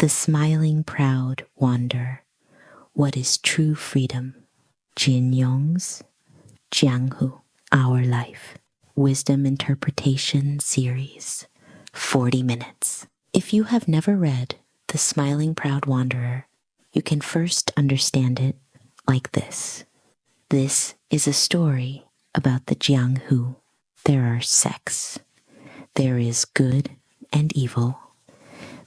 The Smiling Proud Wander, What is True Freedom? Jin Yong's Jianghu, Our Life, Wisdom Interpretation Series, 40 minutes. If you have never read The Smiling Proud Wanderer, you can first understand it like this. This is a story about the Jianghu. There are sects. There is good and evil.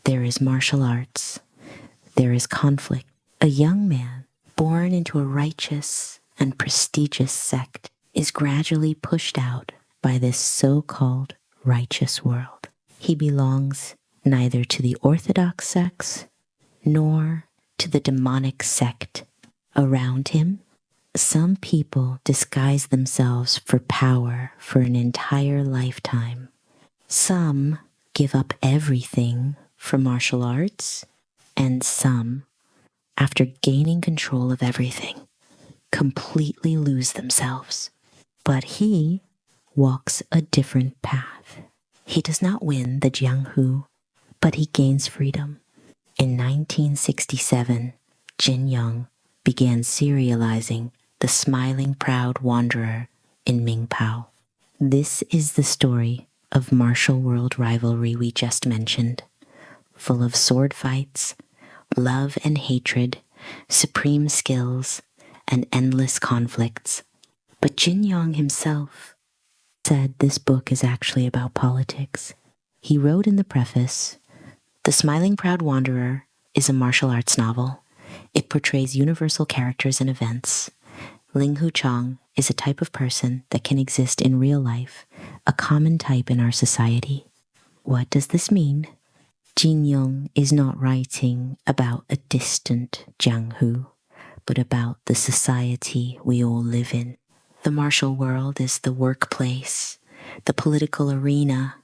There is martial arts. There is conflict. A young man born into a righteous and prestigious sect is gradually pushed out by this so-called righteous world. He belongs neither to the orthodox sects nor to the demonic sect around him. Some people disguise themselves for power for an entire lifetime. Some give up everything for martial arts, and some, after gaining control of everything, completely lose themselves. But he walks a different path. He does not win the Jianghu, but he gains freedom. In 1967, Jin Yong began serializing The Smiling Proud Wanderer in Mingpao. This is the story of martial world rivalry we just mentioned, full of sword fights, love and hatred, supreme skills, and endless conflicts. But Jin Yong himself said this book is actually about politics. He wrote in the preface, "The Smiling Proud Wanderer is a martial arts novel. It portrays universal characters and events. Linghu Chong is a type of person that can exist in real life, a common type in our society." What does this mean? Jin Yong is not writing about a distant Jianghu, but about the society we all live in. The martial world is the workplace, the political arena,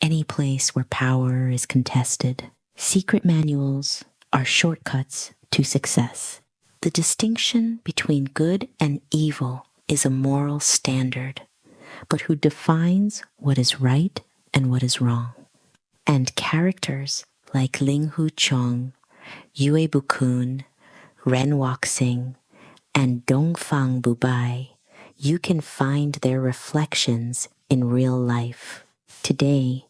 any place where power is contested. Secret manuals are shortcuts to success. The distinction between good and evil is a moral standard, but who defines what is right and what is wrong? And characters like Linghu Chong, Yue Bukun, Ren Waxing, and Dongfang Bubai, you can find their reflections in real life. Today,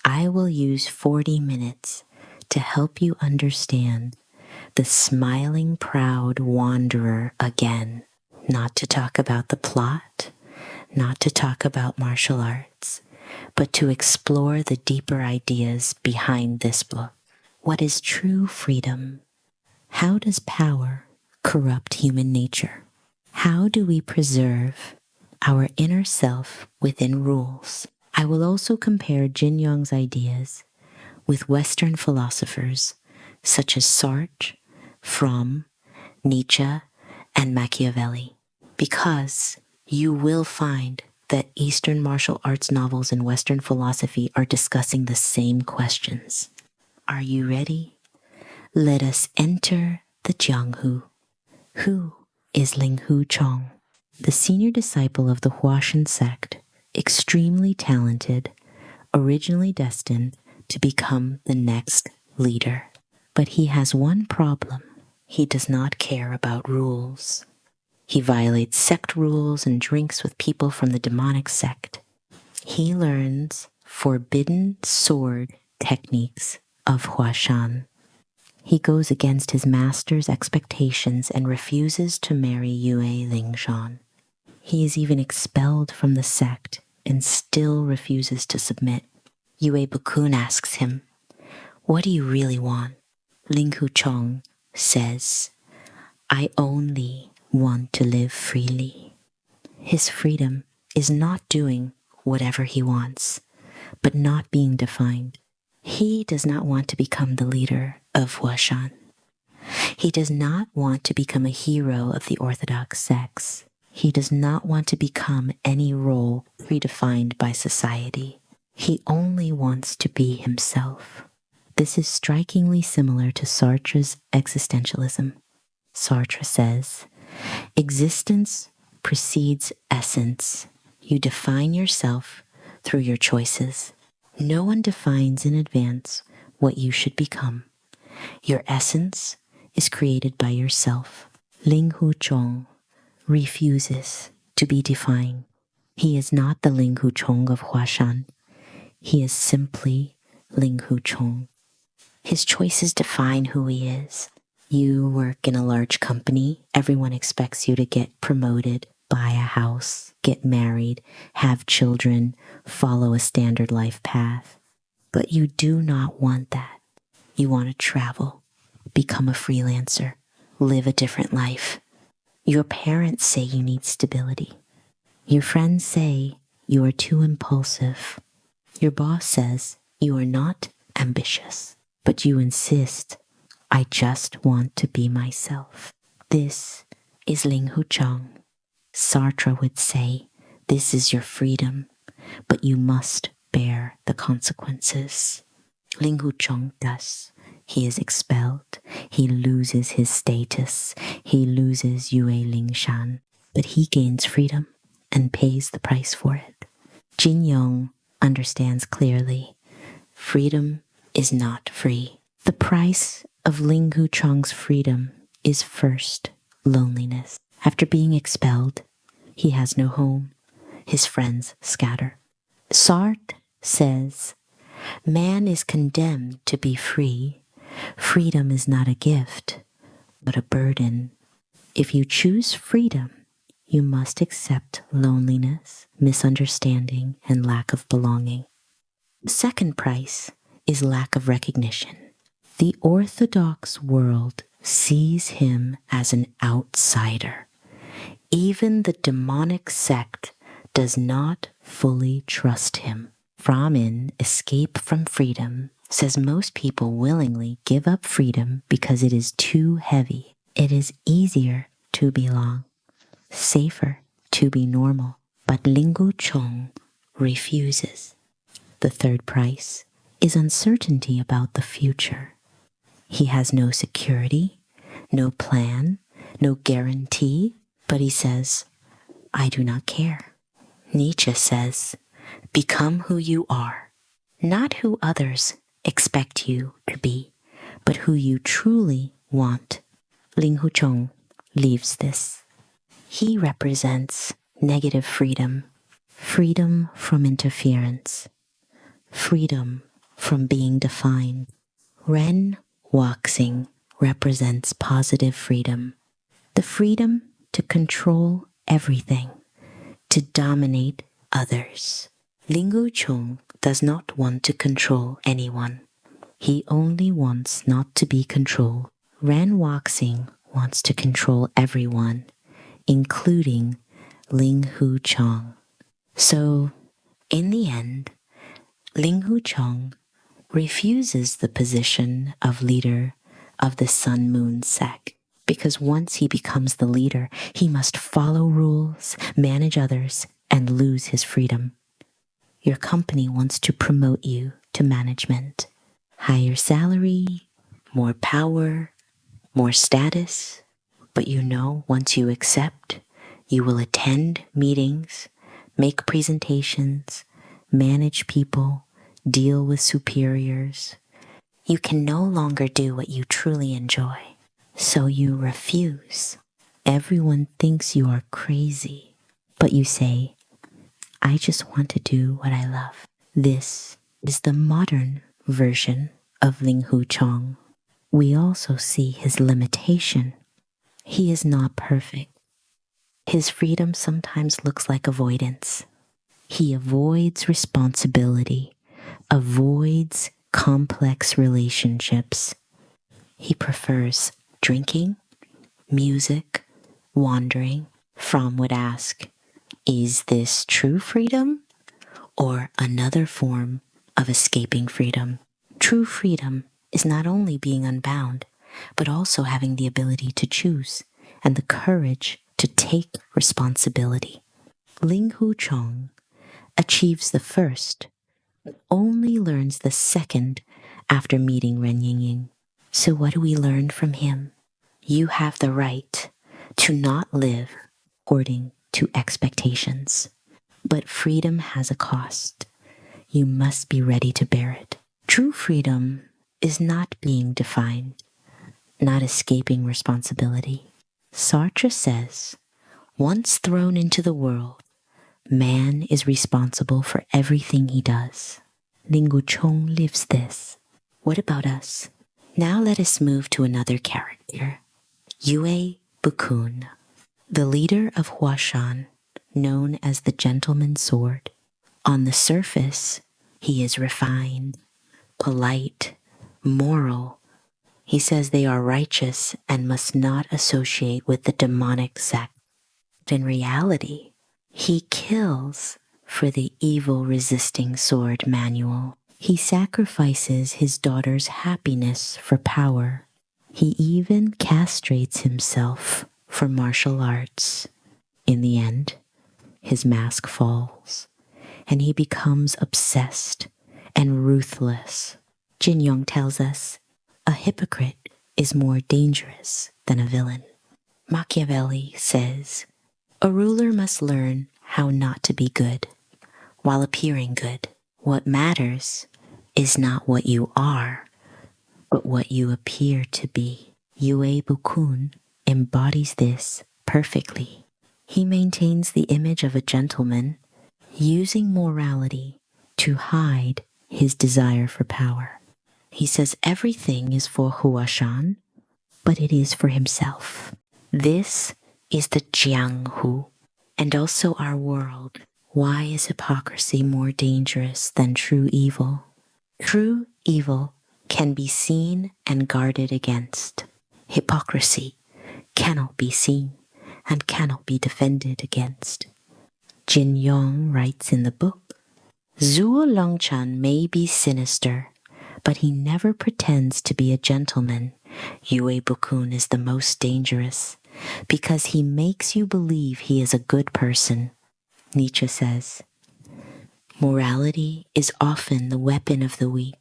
I will use 40 minutes to help you understand the Smiling Proud Wanderer again. Not to talk about the plot, not to talk about martial arts, but to explore the deeper ideas behind this book. What is true freedom? How does power corrupt human nature? How do we preserve our inner self within rules? I will also compare Jin Yong's ideas with Western philosophers such as Sartre, Fromm, Nietzsche, and Machiavelli, because you will find that Eastern martial arts novels and Western philosophy are discussing the same questions. Are you ready? Let us enter the Jianghu. Who is Linghu Chong? The senior disciple of the Huashan sect, extremely talented, originally destined to become the next leader. But he has one problem. He does not care about rules. He violates sect rules and drinks with people from the demonic sect. He learns forbidden sword techniques of Huashan. He goes against his master's expectations and refuses to marry Yue Lingshan. He is even expelled from the sect and still refuses to submit. Yue Bukun asks him, "What do you really want?" Linghu Chong says, "I only want to live freely." His freedom is not doing whatever he wants, but not being defined. He does not want to become the leader of Huashan. He does not want to become a hero of the orthodox sects. He does not want to become any role predefined by society. He only wants to be himself. This is strikingly similar to Sartre's existentialism. Sartre says, "Existence precedes essence. You define yourself through your choices. No one defines in advance what you should become. Your essence is created by yourself. Linghu Chong refuses to be defined. He is not the Linghu Chong of Huashan. He is simply Linghu Chong. His choices define who he is. You work in a large company. Everyone expects you to get promoted, buy a house, get married, have children, follow a standard life path. But you do not want that. You want to travel, become a freelancer, live a different life. Your parents say you need stability. Your friends say you are too impulsive. Your boss says you are not ambitious, but you insist, I just want to be myself. This is Linghu Chong. Sartre would say, this is your freedom, but you must bear the consequences. Linghu Chong does. He is expelled. He loses his status. He loses Yue Lingshan, but he gains freedom and pays the price for it. Jin Yong understands clearly, freedom is not free. The price of Linghu Chong's freedom is first loneliness. After being expelled, he has no home. His friends scatter. Sartre says, man is condemned to be free. Freedom is not a gift, but a burden. If you choose freedom, you must accept loneliness, misunderstanding, and lack of belonging. The second price is lack of recognition. The orthodox world sees him as an outsider. Even the demonic sect does not fully trust him. Brahmin Escape from Freedom says most people willingly give up freedom because it is too heavy. It is easier to belong, safer to be normal. But Linghu Chong refuses. The third price is uncertainty about the future. He has no security, no plan, no guarantee, but he says, I do not care. Nietzsche says, become who you are, not who others expect you to be, but who you truly want. Linghu Chong leaves this. He represents negative freedom, freedom from interference, freedom from being defined. Ren Waxing represents positive freedom, the freedom to control everything, to dominate others. Linghu Chong does not want to control anyone. He only wants not to be controlled. Ren Waxing wants to control everyone, including Linghu Chong. So, in the end, Linghu Chong refuses the position of leader of the Sun Moon sect, because once he becomes the leader, he must follow rules, manage others, and lose his freedom. Your company wants to promote you to management. Higher salary, more power, more status. But you know, once you accept, you will attend meetings, make presentations, manage people, deal with superiors. You can no longer do what you truly enjoy. So you refuse. Everyone thinks you are crazy, but you say, I just want to do what I love. This is the modern version of Linghu Chong. We also see his limitation. He is not perfect. His freedom sometimes looks like avoidance. He avoids responsibility, avoids complex relationships. He prefers drinking, music, wandering. Fromm would ask, is this true freedom or another form of escaping freedom? True freedom is not only being unbound, but also having the ability to choose and the courage to take responsibility. Linghu Chong achieves the first, but only learns the second after meeting Ren Yingying. So what do we learn from him? You have the right to not live according to expectations. But freedom has a cost. You must be ready to bear it. True freedom is not being defined, not escaping responsibility. Sartre says, once thrown into the world, man is responsible for everything he does. Linghu Chong lives this. What about us? Now let us move to another character, Yue Bukun, the leader of Huashan, known as the Gentleman's Sword. On the surface, he is refined, polite, moral. He says they are righteous and must not associate with the demonic sect. In reality, he kills for the evil resisting sword manual. He sacrifices his daughter's happiness for power. He even castrates himself for martial arts. In the end, his mask falls, and he becomes obsessed and ruthless. Jin Yong tells us, a hypocrite is more dangerous than a villain. Machiavelli says, a ruler must learn how not to be good while appearing good. What matters is not what you are, but what you appear to be. Yue Bukun embodies this perfectly. He maintains the image of a gentleman, using morality to hide his desire for power. He says everything is for Huashan, but it is for himself. This is the Jianghu, and also our world. Why is hypocrisy more dangerous than true evil? True evil can be seen and guarded against. Hypocrisy cannot be seen and cannot be defended against. Jin Yong writes in the book, Zhuo Longchan may be sinister, but he never pretends to be a gentleman. Yue Bukun is the most dangerous because he makes you believe he is a good person. Nietzsche says, morality is often the weapon of the weak.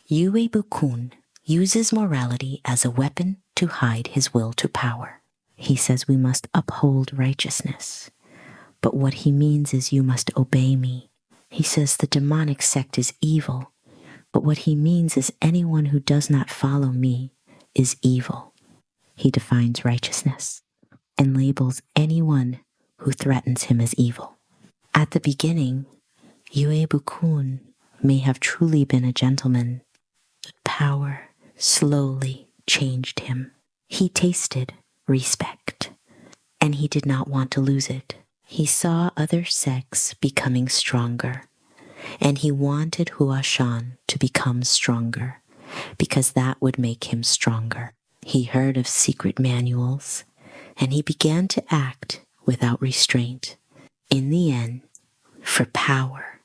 Yue Bukun uses morality as a weapon to hide his will to power. He says we must uphold righteousness, but what he means is you must obey me. He says the demonic sect is evil, but what he means is anyone who does not follow me is evil. He defines righteousness and labels anyone who threatens him as evil. At the beginning, Yue Bukun may have truly been a gentleman, but power slowly changed him. He tasted respect, and he did not want to lose it. He saw other sects becoming stronger, and he wanted Huashan to become stronger, because that would make him stronger. He heard of secret manuals, and he began to act without restraint. In the end, for power,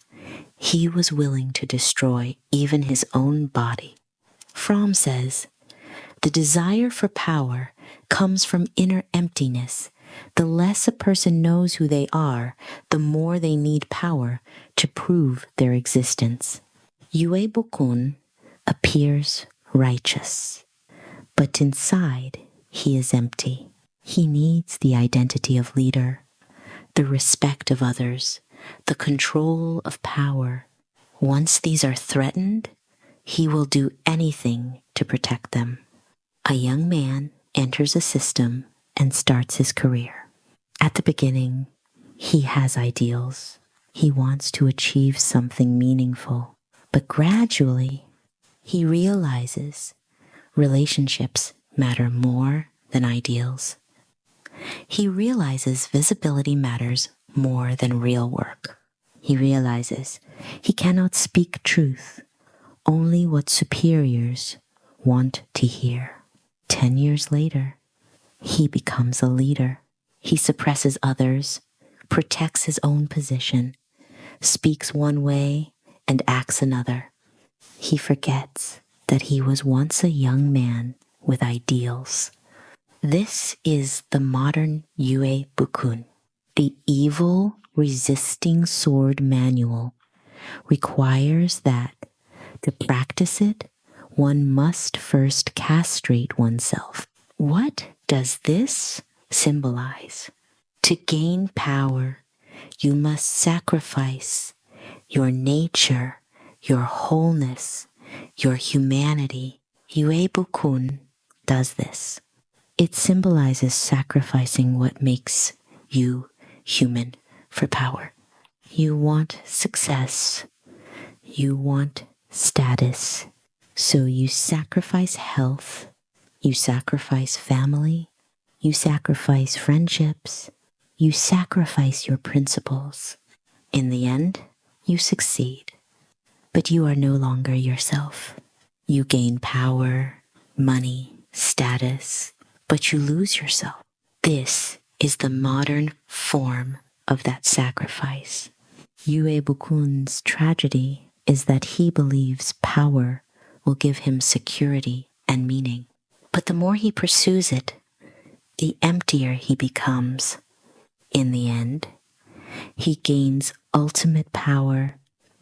he was willing to destroy even his own body. Fromm says, the desire for power comes from inner emptiness. The less a person knows who they are, the more they need power to prove their existence. Yue Bukun appears righteous, but inside he is empty. He needs the identity of leader, the respect of others, the control of power. Once these are threatened, he will do anything to protect them. A young man enters a system and starts his career. At the beginning, he has ideals. He wants to achieve something meaningful. But gradually, he realizes relationships matter more than ideals. He realizes visibility matters more than real work. He realizes he cannot speak truth, only what superiors want to hear. 10 years later, he becomes a leader. He suppresses others, protects his own position, speaks one way and acts another. He forgets that he was once a young man with ideals. This is the modern Yue Bukun. The evil resisting sword manual requires that to practice it, one must first castrate oneself. What does this symbolize? To gain power, you must sacrifice your nature, your wholeness, your humanity, Yue Bukun does this. It symbolizes sacrificing what makes you human for power. You want success. You want status. So you sacrifice health. You sacrifice family. You sacrifice friendships. You sacrifice your principles. In the end, you succeed. But you are no longer yourself. You gain power, money, status, but you lose yourself. This is the modern form of that sacrifice. Yue Bukun's tragedy is that he believes power will give him security and meaning. But the more he pursues it, the emptier he becomes. In the end, he gains ultimate power,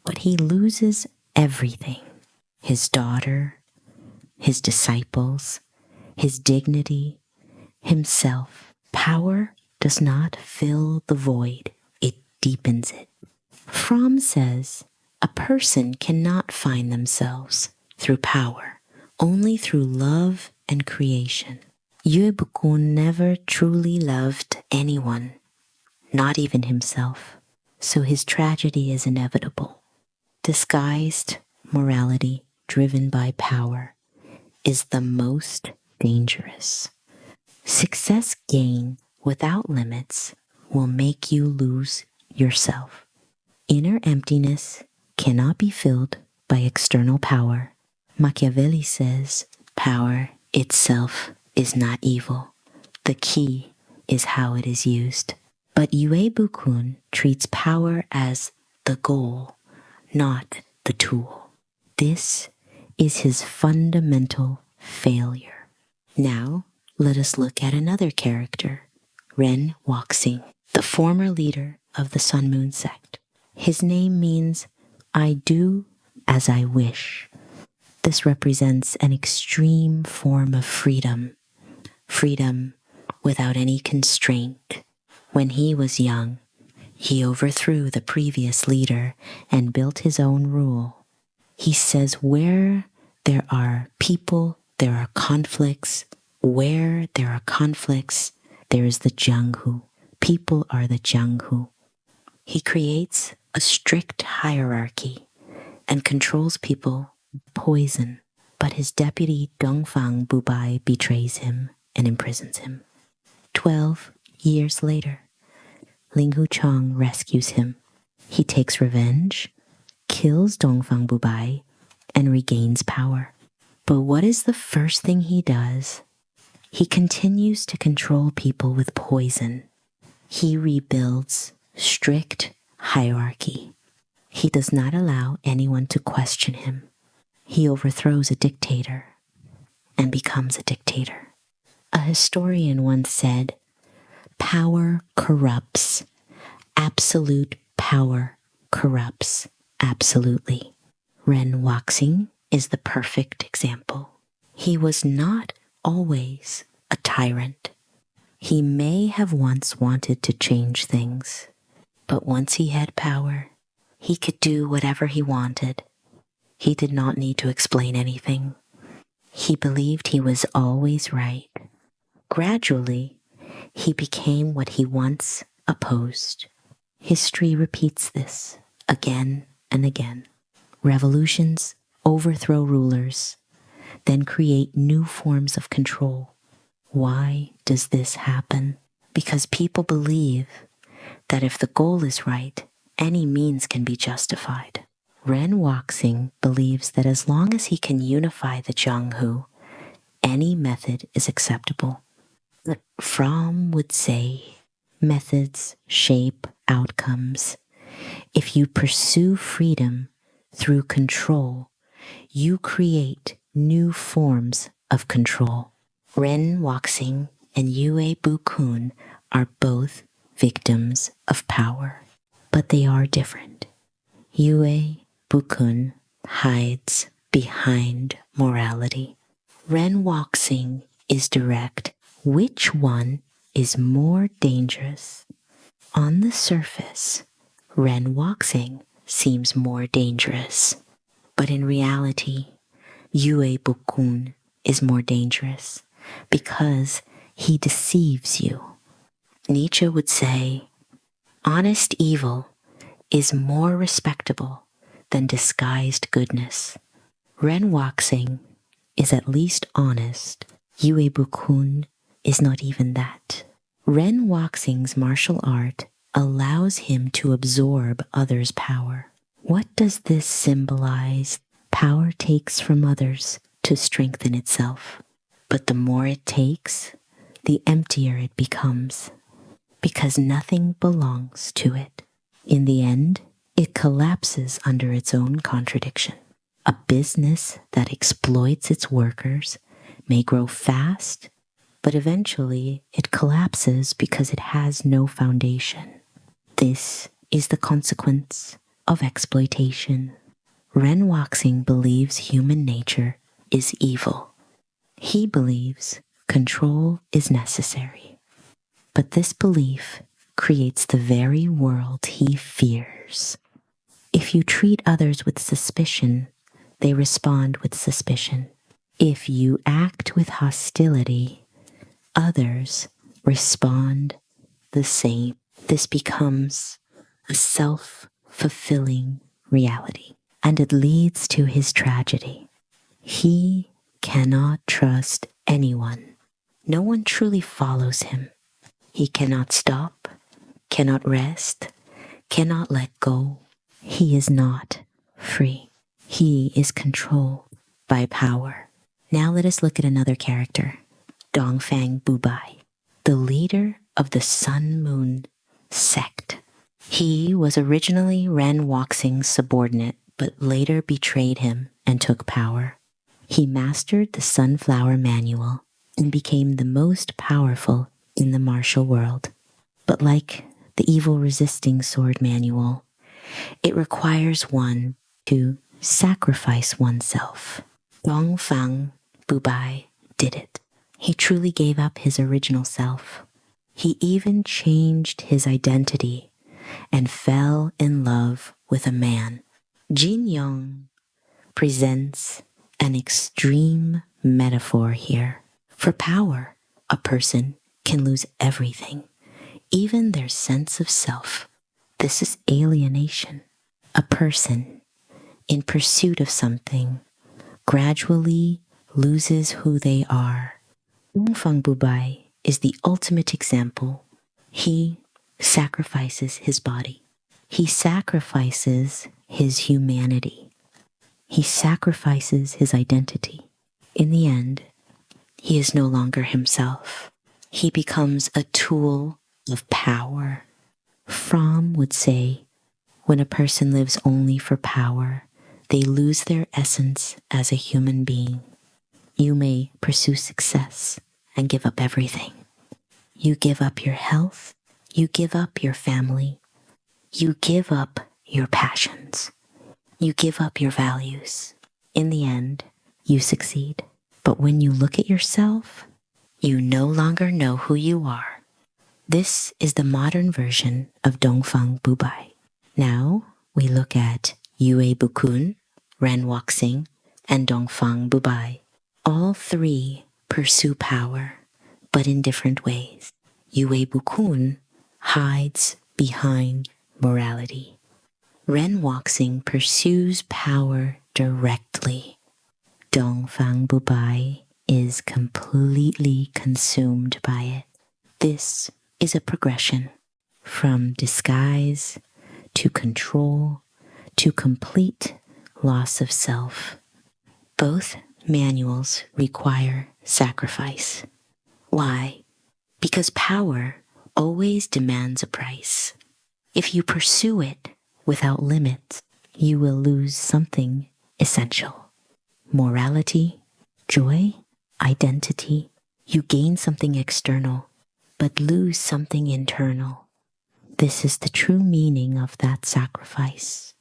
but he loses everything. His daughter, his disciples, his dignity, himself. Power does not fill the void, it deepens it. Fromm says a person cannot find themselves through power, only through love and creation. Yue Bukun never truly loved anyone, not even himself, so his tragedy is inevitable. Disguised morality driven by power is the most dangerous. Success gained without limits will make you lose yourself. Inner emptiness cannot be filled by external power. Machiavelli says power itself is not evil. The key is how it is used. But Yue Bukun treats power as the goal, not the tool. This is his fundamental failure. Now, let us look at another character, Ren Waxing, the former leader of the Sun Moon sect. His name means, I do as I wish. This represents an extreme form of freedom, freedom without any constraint. When he was young, he overthrew the previous leader and built his own rule. He says where there are people, there are conflicts. Where there are conflicts, there is the Jianghu. People are the Jianghu. He creates a strict hierarchy and controls people with poison. But his deputy Dongfang Bubai betrays him and imprisons him. 12 years later, Linghu Chong rescues him. He takes revenge, kills Dongfang Bubai, and regains power. But what is the first thing he does? He continues to control people with poison. He rebuilds strict hierarchy. He does not allow anyone to question him. He overthrows a dictator and becomes a dictator. A historian once said, power corrupts. Absolute power corrupts absolutely. Ren Waxing is the perfect example. He was not always a tyrant. He may have once wanted to change things, but once he had power, he could do whatever he wanted. He did not need to explain anything. He believed he was always right. Gradually, he became what he once opposed. History repeats this again and again. Revolutions overthrow rulers, then create new forms of control. Why does this happen? Because people believe that if the goal is right, any means can be justified. Ren Waxing believes that as long as he can unify the Jianghu, any method is acceptable. Fromm would say, methods shape outcomes. If you pursue freedom through control, you create new forms of control. Ren Waxing and Yue Bukun are both victims of power, but they are different. Yue Bukun hides behind morality. Ren Waxing is direct. Which one is more dangerous? On the surface, Ren Waxing seems more dangerous, but in reality, Yue Bukun is more dangerous because he deceives you. Nietzsche would say, honest evil is more respectable than disguised goodness. Ren Waxing is at least honest. Yue Bukun is not even that. Ren Waxing's martial art allows him to absorb others' power. What does this symbolize? Power takes from others to strengthen itself. But the more it takes, the emptier it becomes, because nothing belongs to it. In the end, it collapses under its own contradiction. A business that exploits its workers may grow fast, but eventually it collapses because it has no foundation. This is the consequence of exploitation. Ren Waxing believes human nature is evil. He believes control is necessary. But this belief creates the very world he fears. If you treat others with suspicion, they respond with suspicion. If you act with hostility, others respond the same. This becomes a self-fulfilling reality, and it leads to his tragedy. He cannot trust anyone. No one truly follows him. He cannot stop, cannot rest, cannot let go. He is not free. He is controlled by power. Now let us look at another character, Dongfang Bubai, the leader of the Sun Moon sect. He was originally Ren Waxing's subordinate, but later betrayed him and took power. He mastered the Sunflower Manual and became the most powerful in the martial world. But like the evil resisting sword manual, it requires one to sacrifice oneself. Dongfang Bubai did it. He truly gave up his original self. He even changed his identity and fell in love with a man. Jin Yong presents an extreme metaphor here. For power, a person can lose everything, even their sense of self. This is alienation. A person, in pursuit of something, gradually loses who they are. Dongfang Bubai is the ultimate example. He sacrifices his body. He sacrifices his humanity. He sacrifices his identity. In the end, he is no longer himself. He becomes a tool of power. Fromm would say, when a person lives only for power, they lose their essence as a human being. You may pursue success and give up everything. You give up your health. You give up your family. You give up your passions. You give up your values. In the end, you succeed. But when you look at yourself, you no longer know who you are. This is the modern version of Dongfang Bubai. Now we look at Yue Bukun, Ren Waxing, and Dongfang Bubai. All three pursue power, but in different ways. Yue Bukun hides behind morality. Ren Waxing pursues power directly. Dongfang Bubai is completely consumed by it. This is a progression from disguise to control to complete loss of self. Both manuals require sacrifice. Why? Because power always demands a price. If you pursue it without limits, you will lose something essential. Morality, joy, identity. You gain something external, but lose something internal. This is the true meaning of that sacrifice.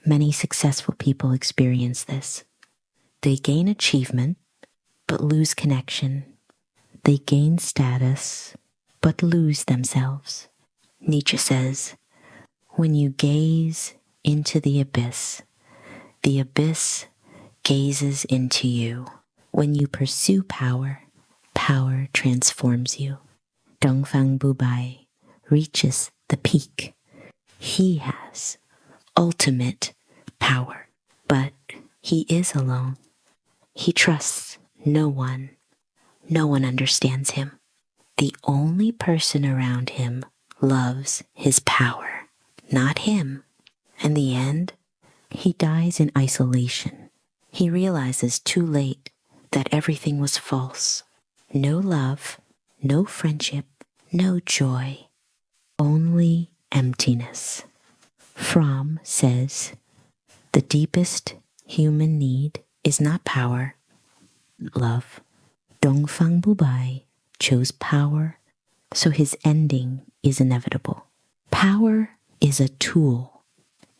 Many successful people experience this. They gain achievement, but lose connection. They gain status, but lose themselves. Nietzsche says, when you gaze into the abyss gazes into you. When you pursue power, power transforms you. Dongfang Bubai reaches the peak. He has ultimate power, but he is alone. He trusts no one. No one understands him. The only person around him loves his power, not him. In the end, he dies in isolation. He realizes too late that everything was false. No love, no friendship, no joy, only emptiness. Fromm says, the deepest human need is not power, love. Dongfang Bubai chose power, so his ending is inevitable. Power is a tool,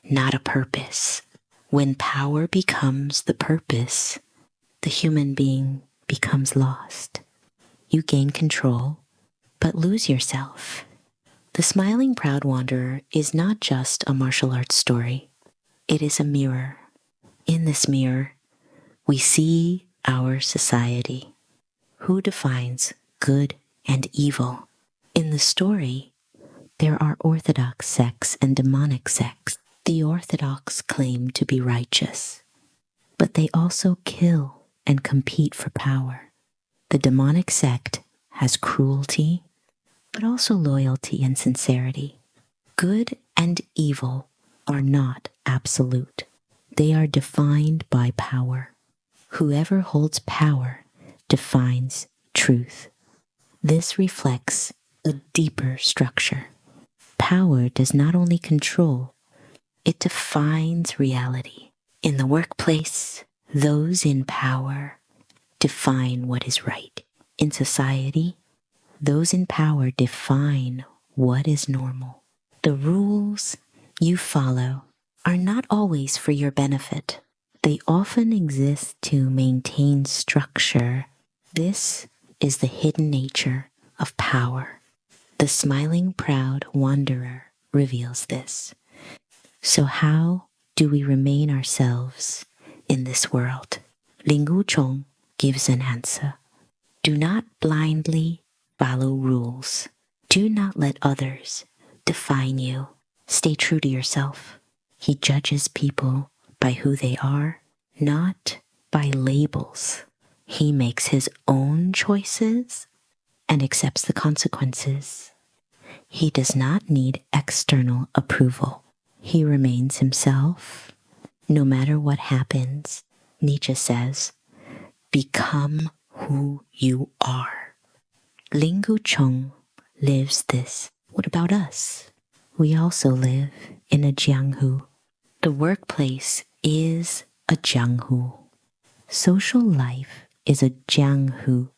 not a purpose. When power becomes the purpose, the human being becomes lost. You gain control, but lose yourself. The Smiling Proud Wanderer is not just a martial arts story. It is a mirror. In this mirror, we see our society. Who defines good and evil? In the story, there are orthodox sects and demonic sects. The orthodox claim to be righteous, but they also kill and compete for power. The demonic sect has cruelty, but also loyalty and sincerity. Good and evil are not absolute. They are defined by power. Whoever holds power defines truth. This reflects a deeper structure. Power does not only control, it defines reality. In the workplace, those in power define what is right. In society, those in power define what is normal. The rules you follow are not always for your benefit. They often exist to maintain structure. This is the hidden nature of power. The Smiling Proud Wanderer reveals this. So how do we remain ourselves in this world? Linghu Chong gives an answer. Do not blindly follow rules. Do not let others define you. Stay true to yourself. He judges people by who they are, not by labels. He makes his own choices and accepts the consequences. He does not need external approval. He remains himself. No matter what happens, Nietzsche says, become who you are. Linghu Chong lives this. What about us? We also live in a jianghu. The workplace is a jianghu. Social life is a jianghu.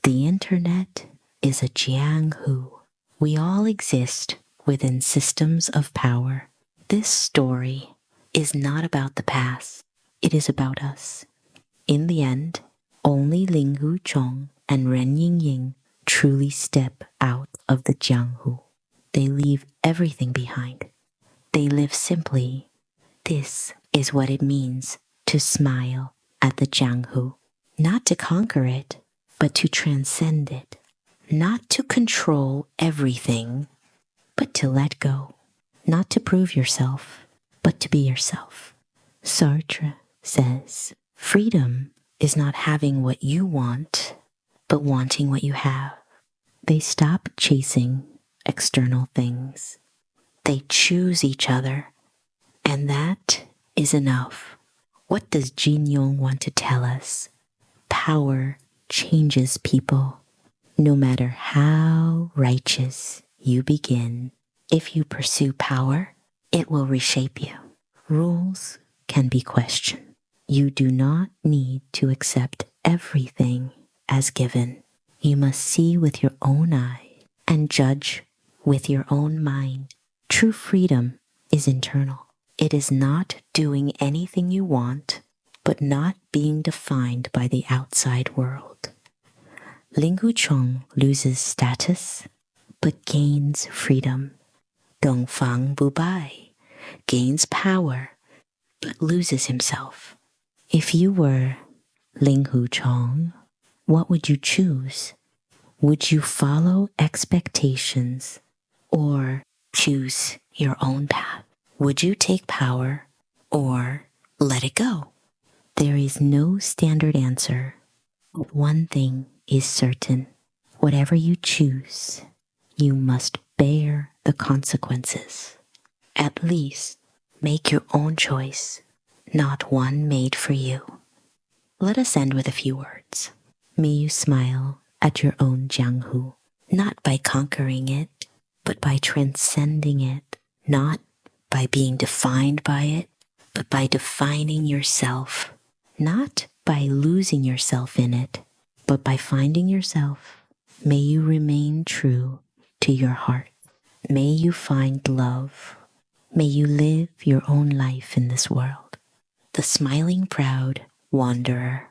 The internet is a jianghu. We all exist within systems of power. This story is not about the past. It is about us. In the end, only Linghu Chong and Ren Yingying truly step out of the jianghu. They leave everything behind. They live simply. This is what it means to smile at the jianghu. Not to conquer it, but to transcend it. Not to control everything, but to let go. Not to prove yourself, but to be yourself. Sartre says, freedom is not having what you want, but wanting what you have. They stop chasing external things. They choose each other, and that is enough. What does Jin Yong want to tell us? Power changes people. No matter how righteous you begin, if you pursue power, it will reshape you. Rules can be questioned. You do not need to accept everything as given. You must see with your own eye and judge with your own mind. True freedom is internal. It is not doing anything you want, but not being defined by the outside world. Linghu Chong loses status, but gains freedom. Dongfang Bubai gains power, but loses himself. If you were Linghu Chong, what would you choose? Would you follow expectations or choose your own path? Would you take power or let it go? There is no standard answer. One thing is certain. Whatever you choose, you must bear the consequences. At least make your own choice, not one made for you. Let us end with a few words. May you smile at your own Jianghu, not by conquering it, but by transcending it, not by being defined by it, but by defining yourself, not by losing yourself in it, but by finding yourself. May you remain true to your heart. May you find love. May you live your own life in this world. The smiling, proud wanderer.